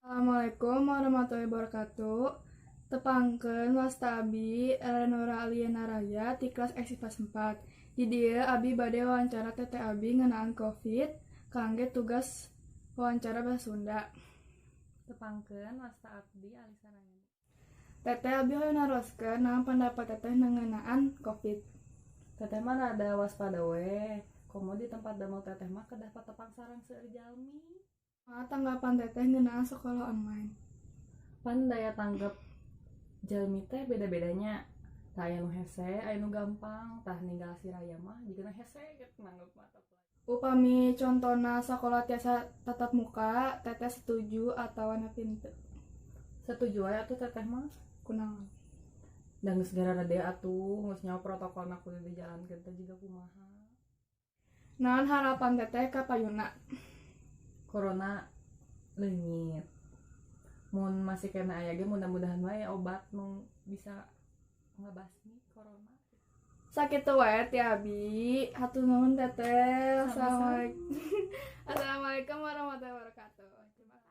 Assalamualaikum warahmatullahi wabarakatuh. Tepangkeun wasta abi Eleonora Aliena Raya ti kelas X IPS 4. Di dieu abi bade wawancara teteh abi ngeunaan Covid kangge tugas wawancara bahasa Sunda. Tepangkeun wasta abdi Alisa Rayani. Teteh abi hoyong naroskeun naon pendapat teteh ngeunaan Covid. Teteh mah rada waspada we. Komo di tempat damel teteh mah kedah patepang sareng seueur jalmi. Tanggapan teteh ngeunaan sekolah online. Pan daya tanggap jalmi teh beda-bedanya. Tah aya nu hese, aya nu gampang. Tah ninggal si Raya mah jigana hese gitu nanggep mata pelajaran. Upami contona sekolah tiasa tatap muka, teteh setuju atau nepi henteu? Setuju aya atuh teteh mah. Kunaon? Da geus gara dea atuh, geus nyawa protokolna kudu dijalankeun teh jiga kumaha. Naon harapan teteh ka payuna? Corona leungit. Mun masih kena aya ge mudah-mudahan wae obat nu bisa ngabasmi corona. Sakitu wae ti abi. Hatur nuhun teteh. Sama-sama. Assalamualaikum warahmatullahi wabarakatuh. Terima kasih.